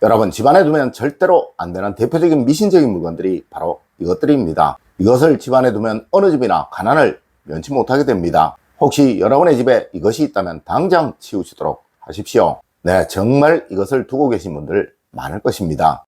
여러분, 집안에 두면 절대로 안 되는 대표적인 미신적인 물건들이 바로 이것들입니다. 이것을 집안에 두면 어느 집이나 가난을 면치 못하게 됩니다. 혹시 여러분의 집에 이것이 있다면 당장 치우시도록 하십시오. 네, 정말 이것을 두고 계신 분들 많을 것입니다.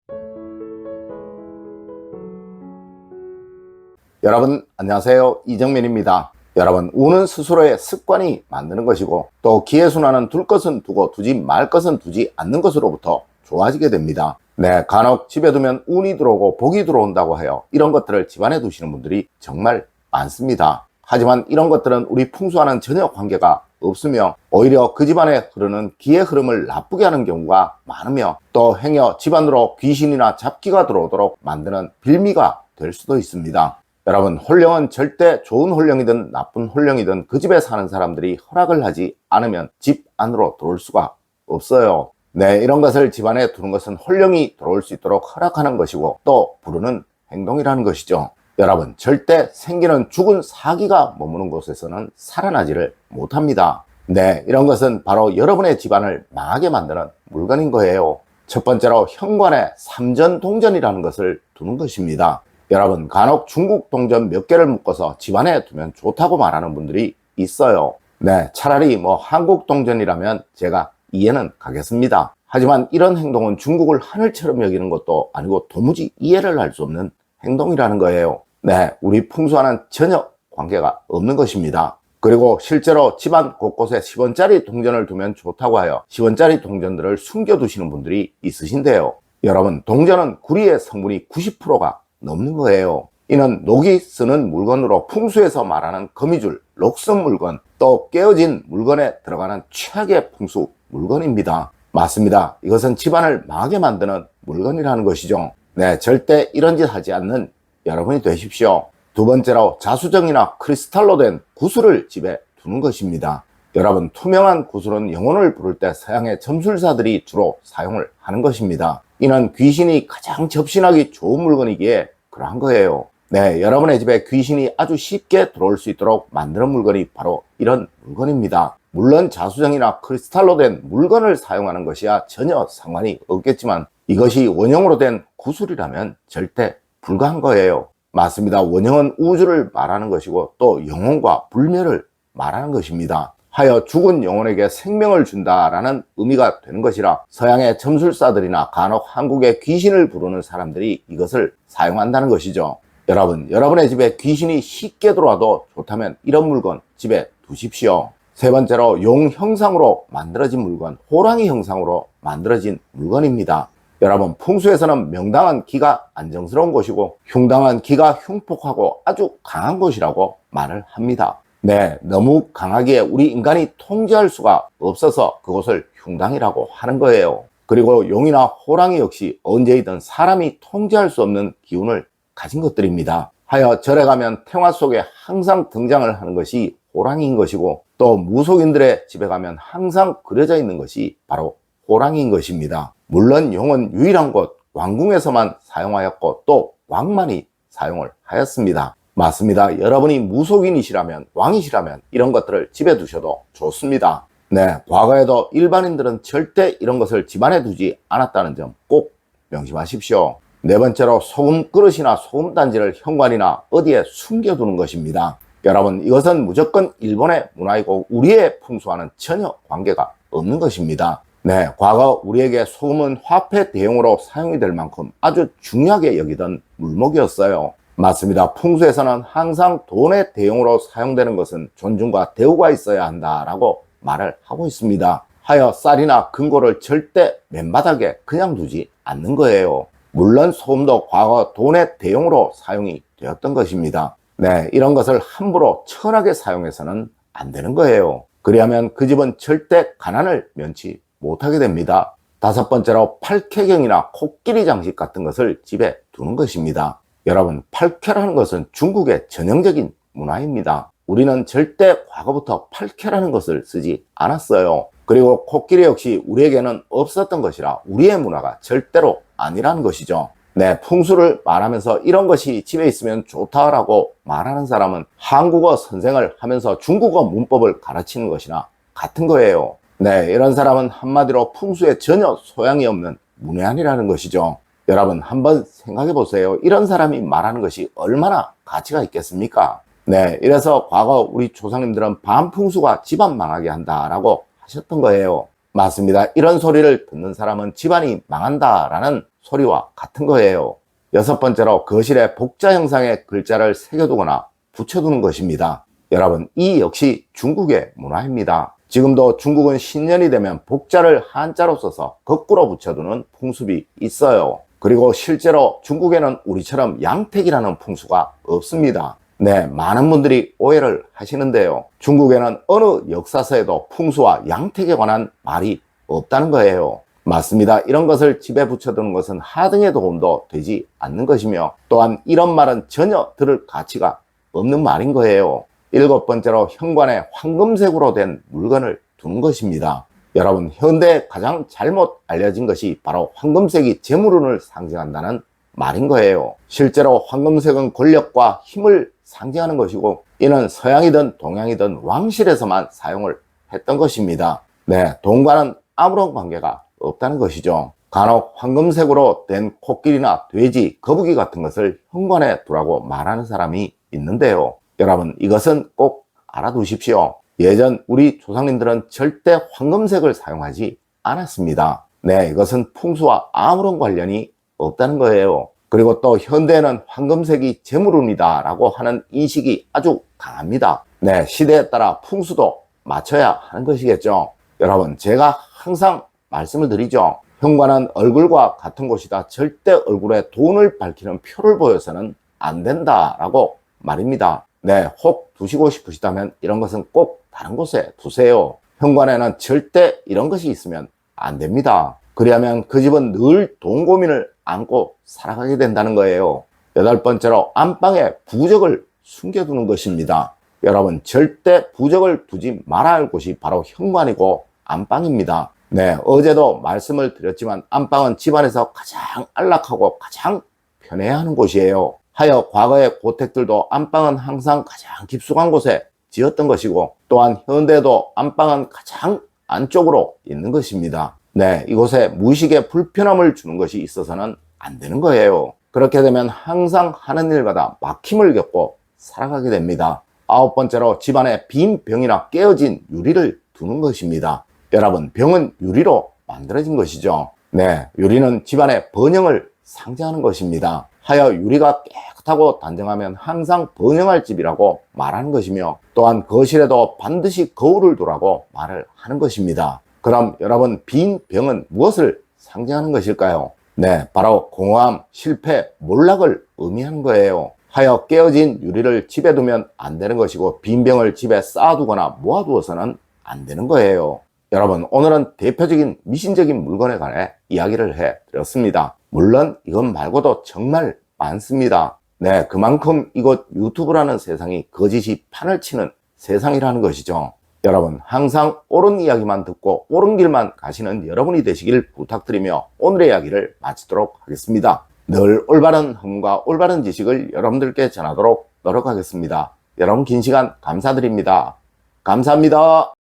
여러분 안녕하세요, 이정민입니다. 여러분, 운은 스스로의 습관이 만드는 것이고, 또 기회순환은 둘 것은 두고 두지 말 것은 두지 않는 것으로부터 좋아지게 됩니다. 네, 간혹 집에 두면 운이 들어오고 복이 들어온다고 하여 이런 것들을 집안에 두시는 분들이 정말 많습니다. 하지만 이런 것들은 우리 풍수와는 전혀 관계가 없으며 오히려 그 집안에 흐르는 기의 흐름을 나쁘게 하는 경우가 많으며, 또 행여 집안으로 귀신이나 잡기가 들어오도록 만드는 빌미가 될 수도 있습니다. 여러분, 혼령은 절대 좋은 혼령이든 나쁜 혼령이든 그 집에 사는 사람들이 허락을 하지 않으면 집 안으로 들어올 수가 없어요. 네, 이런 것을 집안에 두는 것은 혼령이 들어올 수 있도록 허락하는 것이고, 또 부르는 행동이라는 것이죠. 여러분, 절대 생기는 죽은 사기가 머무는 곳에서는 살아나지를 못합니다. 네, 이런 것은 바로 여러분의 집안을 망하게 만드는 물건인 거예요. 첫 번째로 현관에 삼전동전이라는 것을 두는 것입니다. 여러분, 간혹 중국 동전 몇 개를 묶어서 집안에 두면 좋다고 말하는 분들이 있어요. 네, 차라리 한국 동전이라면 제가 이해는 가겠습니다. 하지만 이런 행동은 중국을 하늘처럼 여기는 것도 아니고 도무지 이해를 할 수 없는 행동이라는 거예요. 네, 우리 풍수와는 전혀 관계가 없는 것입니다. 그리고 실제로 집안 곳곳에 10원짜리 동전을 두면 좋다고 하여 10원짜리 동전들을 숨겨두시는 분들이 있으신데요. 여러분, 동전은 구리의 성분이 90%가 넘는 거예요. 이는 녹이 쓰는 물건으로 풍수에서 말하는 거미줄, 녹슨 물건, 또 깨어진 물건에 들어가는 최악의 풍수 물건입니다. 맞습니다. 이것은 집안을 망하게 만드는 물건이라는 것이죠. 네, 절대 이런 짓 하지 않는 여러분이 되십시오. 두 번째로 자수정이나 크리스탈로 된 구슬을 집에 두는 것입니다. 여러분, 투명한 구슬은 영혼을 부를 때 서양의 점술사들이 주로 사용을 하는 것입니다. 이는 귀신이 가장 접신하기 좋은 물건이기에 그러한 거예요. 네, 여러분의 집에 귀신이 아주 쉽게 들어올 수 있도록 만드는 물건이 바로 이런 물건입니다. 물론 자수정이나 크리스탈로 된 물건을 사용하는 것이야 전혀 상관이 없겠지만, 이것이 원형으로 된 구슬이라면 절대 불가한 거예요. 맞습니다. 원형은 우주를 말하는 것이고 또 영혼과 불멸을 말하는 것입니다. 하여 죽은 영혼에게 생명을 준다라는 의미가 되는 것이라 서양의 점술사들이나 간혹 한국의 귀신을 부르는 사람들이 이것을 사용한다는 것이죠. 여러분, 여러분의 집에 귀신이 쉽게 들어와도 좋다면 이런 물건 집에 두십시오. 세 번째로 용 형상으로 만들어진 물건, 호랑이 형상으로 만들어진 물건입니다. 여러분, 풍수에서는 명당은 기가 안정스러운 곳이고 흉당은 기가 흉폭하고 아주 강한 곳이라고 말을 합니다. 네, 너무 강하기에 우리 인간이 통제할 수가 없어서 그것을 흉당이라고 하는 거예요. 그리고 용이나 호랑이 역시 언제이든 사람이 통제할 수 없는 기운을 가진 것들입니다. 하여 절에 가면 태화 속에 항상 등장을 하는 것이 호랑이인 것이고, 또 무속인들의 집에 가면 항상 그려져 있는 것이 바로 호랑이인 것입니다. 물론 용은 유일한 곳 왕궁에서만 사용하였고 또 왕만이 사용을 하였습니다. 맞습니다. 여러분이 무속인이시라면, 왕이시라면 이런 것들을 집에 두셔도 좋습니다. 네, 과거에도 일반인들은 절대 이런 것을 집안에 두지 않았다는 점 꼭 명심하십시오. 네 번째로 소금 그릇이나 소금 단지를 현관이나 어디에 숨겨두는 것입니다. 여러분, 이것은 무조건 일본의 문화이고 우리의 풍수와는 전혀 관계가 없는 것입니다. 네, 과거 우리에게 소금은 화폐 대용으로 사용이 될 만큼 아주 중요하게 여기던 물목이었어요. 맞습니다. 풍수에서는 항상 돈의 대용으로 사용되는 것은 존중과 대우가 있어야 한다라고 말을 하고 있습니다. 하여 쌀이나 금고를 절대 맨바닥에 그냥 두지 않는 거예요. 물론 소금도 과거 돈의 대용으로 사용이 되었던 것입니다. 네, 이런 것을 함부로 천하게 사용해서는 안 되는 거예요. 그리하면 그 집은 절대 가난을 면치 못하게 됩니다. 다섯 번째로 팔쾌경이나 코끼리 장식 같은 것을 집에 두는 것입니다. 여러분, 팔쾌라는 것은 중국의 전형적인 문화입니다. 우리는 절대 과거부터 팔쾌라는 것을 쓰지 않았어요. 그리고 코끼리 역시 우리에게는 없었던 것이라 우리의 문화가 절대로 아니라는 것이죠. 네, 풍수를 말하면서 이런 것이 집에 있으면 좋다라고 말하는 사람은 한국어 선생을 하면서 중국어 문법을 가르치는 것이나 같은 거예요. 네, 이런 사람은 한마디로 풍수에 전혀 소양이 없는 문외한이라는 것이죠. 여러분 한번 생각해 보세요. 이런 사람이 말하는 것이 얼마나 가치가 있겠습니까? 네, 이래서 과거 우리 조상님들은 반풍수가 집안 망하게 한다라고 하셨던 거예요. 맞습니다. 이런 소리를 듣는 사람은 집안이 망한다라는 소리와 같은 거예요. 여섯 번째로 거실에 복자 형상의 글자를 새겨두거나 붙여두는 것입니다. 여러분, 이 역시 중국의 문화입니다. 지금도 중국은 신년이 되면 복자를 한자로 써서 거꾸로 붙여두는 풍습이 있어요. 그리고 실제로 중국에는 우리처럼 양택이라는 풍수가 없습니다. 네, 많은 분들이 오해를 하시는데요. 중국에는 어느 역사서에도 풍수와 양택에 관한 말이 없다는 거예요. 맞습니다. 이런 것을 집에 붙여두는 것은 하등의 도움도 되지 않는 것이며, 또한 이런 말은 전혀 들을 가치가 없는 말인 거예요. 일곱 번째로 현관에 황금색으로 된 물건을 두는 것입니다. 여러분, 현대에 가장 잘못 알려진 것이 바로 황금색이 재물운을 상징한다는 말인 거예요. 실제로 황금색은 권력과 힘을 상징하는 것이고, 이는 서양이든 동양이든 왕실에서만 사용을 했던 것입니다. 네, 돈과는 아무런 관계가 없다는 것이죠. 간혹 황금색으로 된 코끼리나 돼지, 거북이 같은 것을 현관에 두라고 말하는 사람이 있는데요. 여러분, 이것은 꼭 알아두십시오. 예전 우리 조상님들은 절대 황금색을 사용하지 않았습니다. 네, 이것은 풍수와 아무런 관련이 없다는 거예요. 그리고 또 현대에는 황금색이 재물운이다 라고 하는 인식이 아주 강합니다. 네, 시대에 따라 풍수도 맞춰야 하는 것이겠죠. 여러분, 제가 항상 말씀을 드리죠. 현관은 얼굴과 같은 곳이다. 절대 얼굴에 돈을 밝히는 표를 보여서는 안 된다라고 말입니다. 네, 혹 두시고 싶으시다면 이런 것은 꼭 다른 곳에 두세요. 현관에는 절대 이런 것이 있으면 안 됩니다. 그리하면 그 집은 늘 돈 고민을 안고 살아가게 된다는 거예요. 여덟 번째로 안방에 부적을 숨겨두는 것입니다. 여러분, 절대 부적을 두지 말아야 할 곳이 바로 현관이고 안방입니다. 네, 어제도 말씀을 드렸지만 안방은 집안에서 가장 안락하고 가장 편해야 하는 곳이에요. 하여 과거의 고택들도 안방은 항상 가장 깊숙한 곳에 지었던 것이고, 또한 현대도 안방은 가장 안쪽으로 있는 것입니다. 네, 이곳에 무의식의 불편함을 주는 것이 있어서는 안 되는 거예요. 그렇게 되면 항상 하는 일마다 막힘을 겪고 살아가게 됩니다. 아홉 번째로 집안에 빈 병이나 깨어진 유리를 두는 것입니다. 여러분, 병은 유리로 만들어진 것이죠. 네, 유리는 집안의 번영을 상징하는 것입니다. 하여 유리가 깨끗하고 단정하면 항상 번영할 집이라고 말하는 것이며, 또한 거실에도 반드시 거울을 두라고 말을 하는 것입니다. 그럼 여러분, 빈 병은 무엇을 상징하는 것일까요? 네, 바로 공허함, 실패, 몰락을 의미하는 거예요. 하여 깨어진 유리를 집에 두면 안 되는 것이고, 빈 병을 집에 쌓아두거나 모아두어서는 안 되는 거예요. 여러분, 오늘은 대표적인 미신적인 물건에 관해 이야기를 해드렸습니다. 물론 이것 말고도 정말 많습니다. 네, 그만큼 이곳 유튜브라는 세상이 거짓이 판을 치는 세상이라는 것이죠. 여러분, 항상 옳은 이야기만 듣고 옳은 길만 가시는 여러분이 되시길 부탁드리며 오늘의 이야기를 마치도록 하겠습니다. 늘 올바른 학문과 올바른 지식을 여러분들께 전하도록 노력하겠습니다. 여러분, 긴 시간 감사드립니다. 감사합니다.